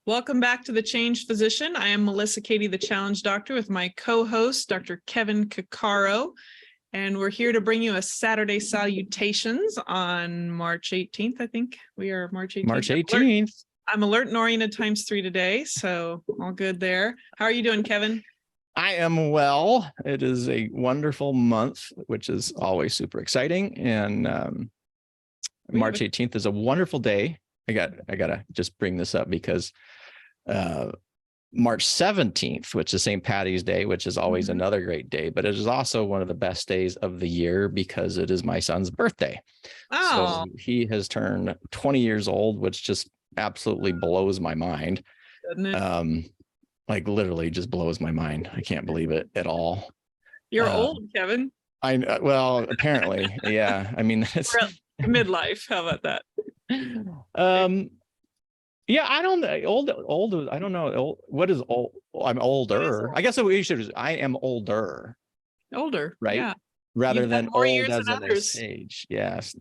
Welcome back to The Changed Physician. I am Melissa Katie, the Challenge Doctor, with my co-host, Dr. Kevin Cuccaro. And we're here to bring you a Saturday Salutations on March 18th, I think. We are March 18th. March 18th. I'm alert and oriented ×3 today, so all good there. How are you doing, Kevin? I am well. It is a wonderful month, which is always super exciting. And March 18th is a wonderful day. I gotta just bring this up because March 17th, which is St. Patty's Day, which is always another great day, but it is also one of the best days of the year because it is my son's birthday. Oh, so he has turned 20 years old, which just absolutely blows my mind. doesn't it? Like literally just blows my mind. I can't believe it at all. You're old, Kevin. Well, apparently, yeah. I mean, it's midlife. How about that? Yeah, I don't know. Old. I don't know. What is old? I'm older. I guess we should. I am older. Older, right? Yeah. Rather You've than had more old years as than in a others. stage. Yes,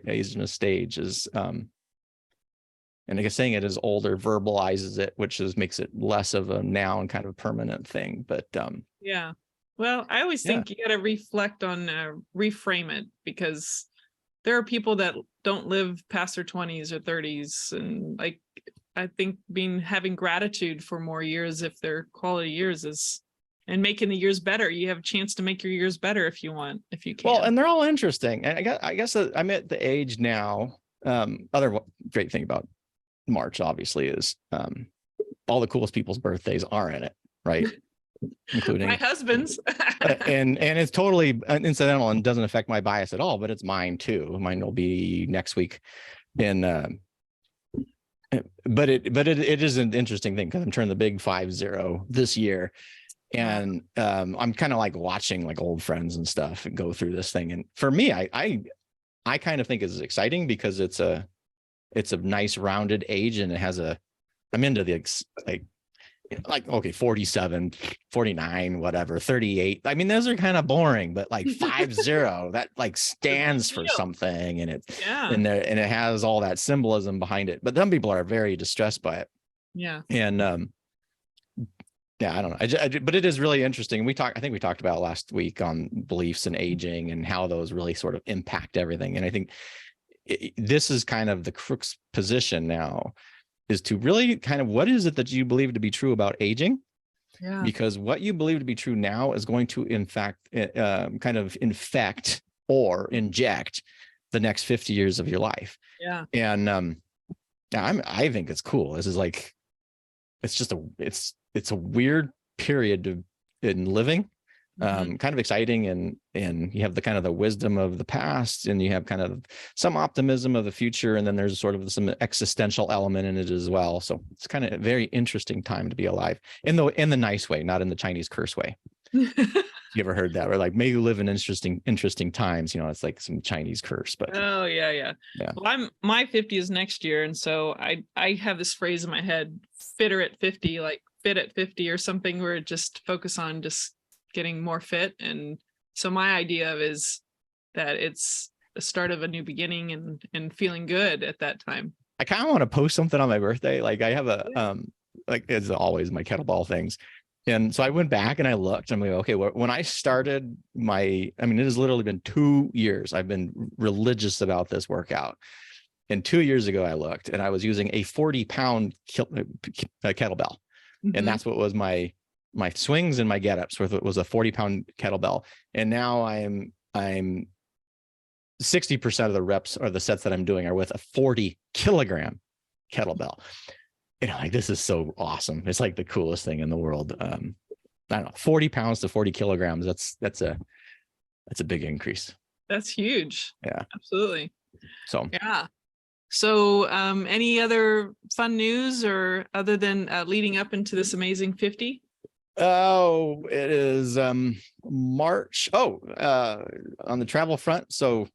age in a stage is. And I guess saying it is older verbalizes it, which makes it less of a noun, kind of permanent thing. But yeah. Well, I always think you got to reflect on, reframe it, because there are people that don't live past their 20s or 30s. And like, I think having gratitude for more years, if they're quality years, and making the years better. You have a chance to make your years better if you want, if you can. Well, and they're all interesting. And I guess I'm at the age now. Other great thing about March, obviously, is all the coolest people's birthdays are in it, right? Including my husband's. and it's totally incidental and doesn't affect my bias at all, but it's mine too. Mine will be next week. And but it is an interesting thing because I'm turning the big 50 this year. And I'm kind of like watching like old friends and stuff and go through this thing. And for me, I kind of think it's exciting because it's a nice rounded age, and I'm into the like okay, 47, 49, whatever, 38. I mean, those are kind of boring, but like 50, that like stands for something, and and it has all that symbolism behind it. But some people are very distressed by it. Yeah. And yeah, I don't know. But it is really interesting. I think we talked about last week on beliefs and aging and how those really sort of impact everything. And I think this is kind of the crux position now, is to really kind of, what is it that you believe to be true about aging? Yeah. Because what you believe to be true now is going to, in fact, kind of infect or inject the next 50 years of your life. Yeah. And I think it's cool. This is like, it's just it's a weird period in living. Kind of exciting, and you have the kind of the wisdom of the past, and you have kind of some optimism of the future, and then there's sort of some existential element in it as well. So it's kind of a very interesting time to be alive in the nice way, not in the Chinese curse way. You ever heard that? Or like, may you live in interesting times, it's like some Chinese curse. But oh yeah. Well, my 50 is next year, and so I have this phrase in my head, fitter at 50, like fit at 50 or something, where it just focus on just getting more fit. And so my idea is that it's the start of a new beginning and feeling good at that time. I kind of want to post something on my birthday. Like I have like as always, my kettlebell things. And so I went back and I looked, I'm like, okay, when I started it has literally been 2 years. I've been religious about this workout. And 2 years ago, I looked and I was using a 40-pound kettlebell. And that's what was my swings and my get-ups, where it was a 40-pound kettlebell. And now I'm 60% of the reps or the sets that I'm doing are with a 40-kilogram kettlebell. Like, this is so awesome. It's like the coolest thing in the world. I don't know, 40 pounds to 40 kilograms. That's a big increase. That's huge. Yeah, absolutely. So yeah. So any other fun news, or other than leading up into this amazing 50? Oh, it is March. On the travel front. So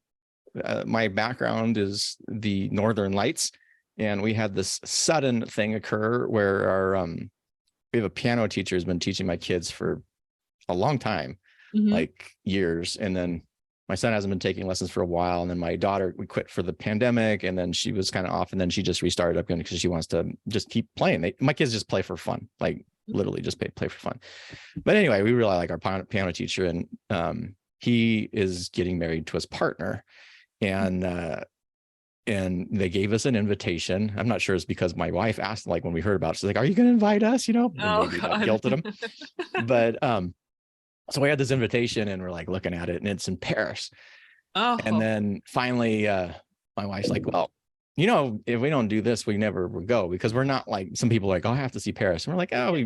my background is the Northern Lights, and we had this sudden thing occur where we have a piano teacher who's been teaching my kids for a long time, like years. And then my son hasn't been taking lessons for a while. And then my daughter, we quit for the pandemic, and then she was kind of off, and then she just restarted up again because she wants to just keep playing. My kids just play for fun, like literally just play for fun. But anyway, we really like our piano teacher, and he is getting married to his partner, and they gave us an invitation. I'm not sure it's because my wife asked, like when we heard about it, she's like, "Are you going to invite us?" And maybe that guilted him. But so we had this invitation, and we're like looking at it, and it's in Paris. And then finally, my wife's like, "Well, if we don't do this, we never would go, because we're not like some people are like, oh, I have to see Paris." And we're like, oh,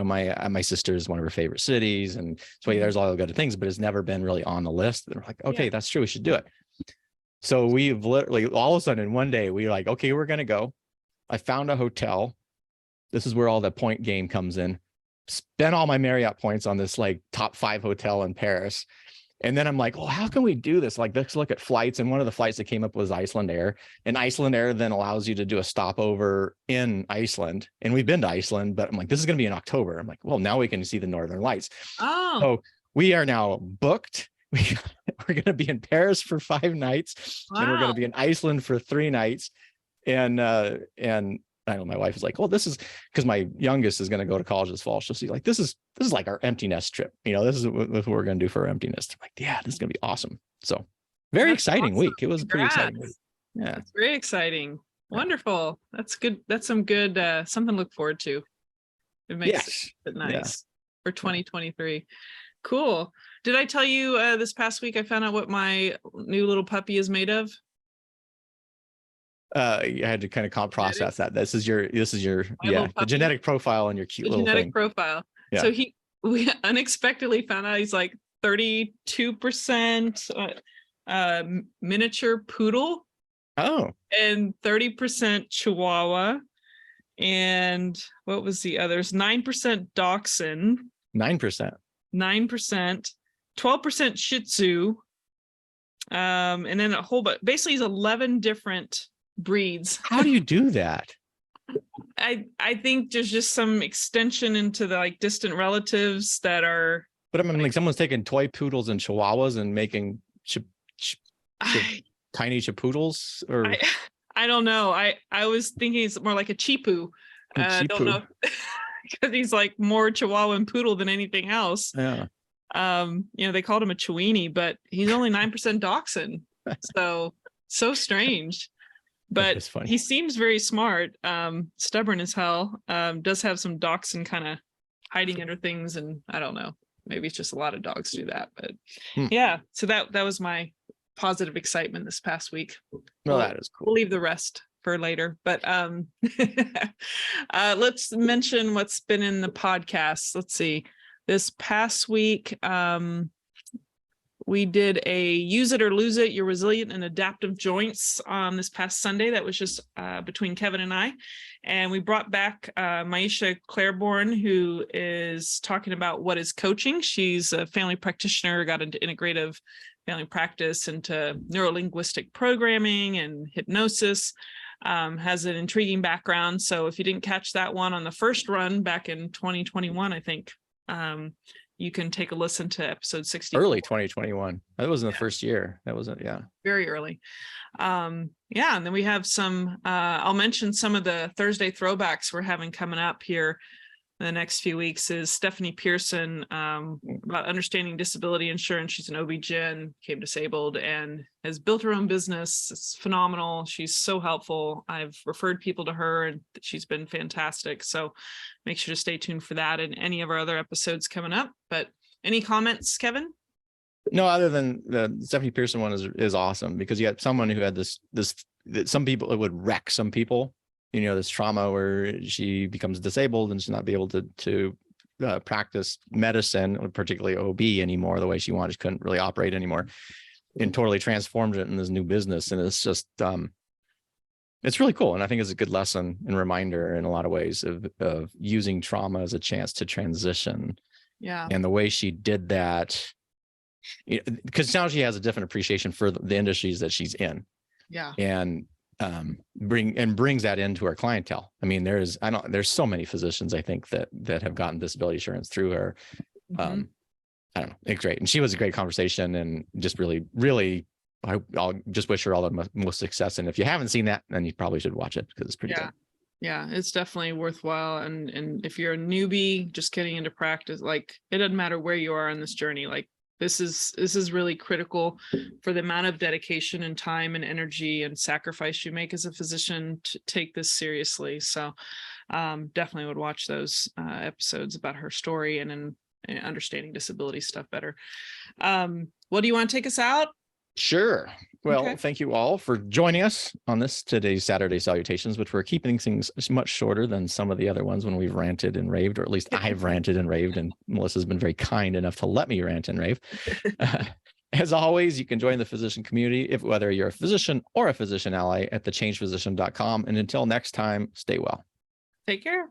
my sister is one of her favorite cities, and so there's all the good things, but it's never been really on the list. And we're like, okay, that's true, we should do it. So we've literally all of a sudden in one day, we were like, okay, we're going to go. I found a hotel. This is where all the point game comes in. Spent all my Marriott points on this like top 5 hotel in Paris. And then I'm like, well, how can we do this? Like, let's look at flights. And one of the flights that came up was Iceland Air. And Iceland Air then allows you to do a stopover in Iceland. And we've been to Iceland, but I'm like, this is going to be in October. I'm like, well, now we can see the Northern Lights. So we are now booked. We're going to be in Paris for 5 nights. And we're going to be in Iceland for 3 nights. And I know my wife is like, well, this is because my youngest is going to go to college this fall. She'll see like, this is like our empty nest trip. This is what we're going to do for our empty nest. I'm like, yeah, this is going to be awesome. So very exciting week. It was a pretty exciting week. Yeah. It's very exciting. Wonderful. That's good. That's some good, something to look forward to. It makes it nice for 2023. Cool. Did I tell you this past week, I found out what my new little puppy is made of? I had to kind of process that. This is your the genetic profile on your cute little genetic thing. Profile. Yeah. So we unexpectedly found out he's like 32% miniature poodle. Oh. And 30% Chihuahua. And what was the others? 9% Dachshund. 9%. 12% Shih Tzu. And then a whole but basically he's 11 different breeds. How do you do that? I think there's just some extension into the like distant relatives that are. But I mean, like someone's taking toy poodles and chihuahuas and making tiny chipoodles, or I don't know. I was thinking it's more like a chipu. I don't know because he's like more chihuahua and poodle than anything else. Yeah. They called him a Chiweenie, but he's only 9% Dachshund. So strange. But he seems very smart, stubborn as hell, does have some Dachshund kind of hiding under things. And I don't know, maybe it's just a lot of dogs do that. But yeah, so that was my positive excitement this past week. Well, that is cool. We'll leave the rest for later. But let's mention what's been in the podcast. Let's see. This past week, we did a Use It or Lose It, Your Resilient and Adaptive Joints on this past Sunday. That was just between Kevin and I. And we brought back Maisha Claiborne, who is talking about what is coaching. She's a family practitioner, got into integrative family practice, into neuro-linguistic programming and hypnosis, has an intriguing background. So if you didn't catch that one on the first run back in 2021, I think, you can take a listen to episode 60. Early 2021. That wasn't the first year. That wasn't, very early. And then we have some, I'll mention some of the Thursday throwbacks we're having coming up here in the next few weeks is Stephanie Pearson, about understanding disability insurance. She's an OB-GYN, became disabled and has built her own business. It's phenomenal. She's so helpful. I've referred people to her and she's been fantastic. So make sure to stay tuned for that and any of our other episodes coming up. But any comments, Kevin? No, other than the Stephanie Pearson one is awesome, because you had someone who had this that some people, it would wreck some people, this trauma where she becomes disabled and she's not be able to practice medicine, particularly OB anymore, the way she wanted. She couldn't really operate anymore, and totally transformed it in this new business. And it's just, it's really cool. And I think it's a good lesson and reminder in a lot of ways of using trauma as a chance to transition. Yeah. And the way she did that, because now she has a different appreciation for the industries that she's in. Yeah. And brings that into our clientele. I mean, there's so many physicians, I think, that have gotten disability insurance through her. I don't know. It's great. And she was a great conversation, and just really, really, I'll just wish her all the most success. And if you haven't seen that, then you probably should watch it because it's pretty good. Yeah, it's definitely worthwhile. And if you're a newbie just getting into practice, like it doesn't matter where you are on this journey, like this is really critical for the amount of dedication and time and energy and sacrifice you make as a physician to take this seriously. So definitely would watch those episodes about her story and understanding disability stuff better. What do you want to take us out? Sure. Well, Okay. thank you all for joining us on today's Saturday Salutations, which we're keeping things much shorter than some of the other ones when we've ranted and raved, or at least I've ranted and raved, and Melissa's been very kind enough to let me rant and rave. As always, you can join the physician community, whether you're a physician or a physician ally, at thechangephysician.com. And until next time, stay well. Take care.